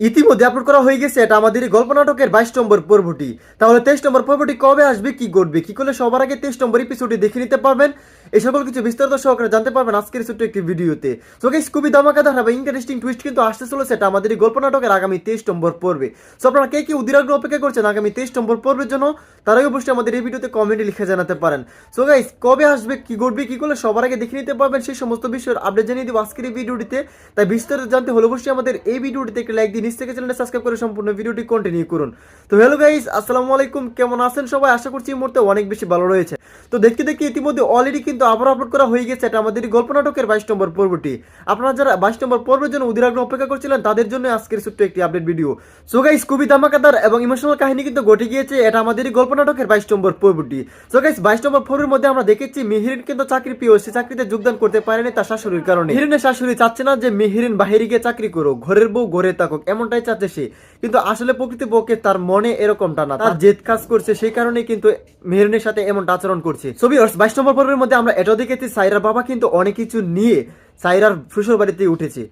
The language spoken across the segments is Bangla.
ইতিমধ্যে আপলোড করা হয়ে গেছে এটা আমাদের এই গল্প নাটকের 22 নম্বর পর্বটি। তাহলে 23 নম্বর পর্বটি কবে আসবে, কি ঘটবে, কি করলে সবার আগে 23 নম্বর এপিসোডটি দেখে নিতে পারবেন, এই সকল কিছু বিস্তারিত সহকারে জানতে পারবেন আজকের ছোট্ট একটি ভিডিওতে। সো গাইস, খুবই ধামাকাদার হবে ইন্টারেস্টিং টুইস্ট কিন্তু আসতে চলেছে এটা আমাদের এই গল্প নাটকের আগামী 23 নম্বর পর্বে। সো আপনারা কে কি অধীর আগ্রহে অপেক্ষা করছেন আগামী 23 নম্বর পর্বের জন্য, তারাই অবশ্যই আমাদের এই ভিডিওতে কমেন্টে লিখে জানাতে পারেন। সো গাইস, কবে আসবে, কি ঘটবে, কি করলে সবার আগে দেখে নিতে পারবেন, সেই সমস্ত বিষয়ের আপডেট জানিয়ে দিব আজকের এই ভিডিওটিতে। তাই বিস্তারিত জানতে হলে অবশ্যই আমাদের এই ভিডিওটিতে একটি লাইক দিয়ে নিচ থেকে চ্যানেলটা সাবস্ক্রাইব করে সম্পূর্ণ ভিডিওটি কন্টিনিউ করুন। তো হ্যালো গাইস, আসসালামু আলাইকুম, কেমন আছেন সবাই? আশা করছি এই মুহূর্তে অনেক বেশি ভালো রয়েছে। তো দেখতে দেখতে ইতিমধ্যে অলরেডি কিন্তু আবার আপলোড করা হয়ে গেছে এটা আমাদের গল্প নাটকের 22 নম্বর পর্বটি। আপনারা যারা 22 নম্বর পর্বের জন্য অধীর আগ্রহে অপেক্ষা করছিলেন তাদের জন্য আজকের ছোট্ট একটি আপডেট ভিডিও। সো গাইস, খুবই ধামাকাদার এবং ইমোশনাল কাহিনী কিন্তু ঘটে গিয়েছে এটা আমাদের গল্প নাটকের 22 নম্বর পর্বটি। সো গাইস, 22 নম্বর পর্বের মধ্যে আমরা দেখেছি মেহেরিন কিন্তু চাকরি পেয়ে সে চাকরিতে যোগদান করতে পারেনি তার শাশুড়ির কারণে। মেহেরিনের শাশুড়ি চাচ্ছে না যে মেহেরিন বাহিরে গিয়ে চাকরি করুক, ঘরের বউ ঘরে থাকুক, এমনটাই চাচ্ছে সে। কিন্তু আসলে প্রকৃতপক্ষে তার মনে এরকমটা না, তার জেদ কাজ করছে, সেই কারণে কিন্তু মেহেরিনের সাথে এমনটা আচরণ করছে। সো ভিউয়ার্স, 22 নম্বর পর্বের মধ্যে আমরা এটাও দেখেছি সাইরার বাবা কিন্তু অনেক কিছু নিয়ে সাইরার শ্বশুর বাড়িতে উঠেছে,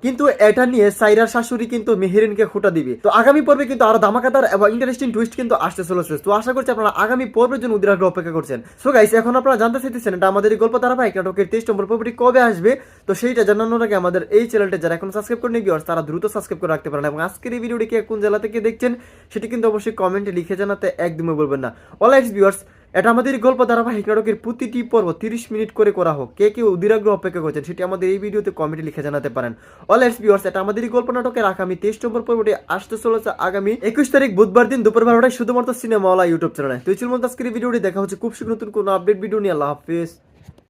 কিন্তু এটা নিয়ে সাইরার শাশুড়ি কিন্তু মেহেরিনকে খুঁটা দিবে। তো আগামী পর্বে কিন্তু আরো ধামাকাদার এবং ইন্টারেস্টিং টুইস্ট কিন্তু আসতে চলেছে। তো আশা করছি আপনারা আগামী পর্বের জন্য অধীর আগ্রহে অপেক্ষা করছেন। সো গাইস, এখন আপনারা জানতে চাইতেছেন এটা আমাদের এই গল্প ধারাবাহিক নাটকের 23 নম্বর পর্বটি কবে আসবে। তো সেইটা জানানোর আগে আমাদের এই চ্যানেলটা যারা এখন সাবস্ক্রাইব করে নিয়ে তারা দ্রুত সাবস্ক্রাইব করে রাখতে পারেন এবং আজকের এই ভিডিওটি কে কোন জেলা থেকে দেখছেন সেটি কিন্তু অবশ্যই কমেন্টে লিখে জানাতে একদমই বলবেন না। অলরাইট ভিউয়ার্স, এটা আমাদের গল্প ধারাবাহিক নাটকের প্রতিটি পর্ব 30 মিনিট করে করা হোক, কে কে অধীর আগ্রহে অপেক্ষা করছেন সেটি আমাদের এই ভিডিওতে কমেন্টে লিখে জানাতে পারেন। অলরাইট ভিউয়ার্স, এটা আমাদের গল্প নাটকের আগামী 23 নম্বর পর্বটি আসতে চলেছে আগামী 21 তারিখ বুধবার দিন দুপুর 12টায় শুধুমাত্র সিনেমাওয়ালা ইউটিউব চ্যানেলে। তো এই ছিল আজকের ভিডিওটি, দেখা হচ্ছে খুব শীঘ্র নতুন কোনো আপডেট ভিডিও নিয়ে। আল্লাহ হাফেজ।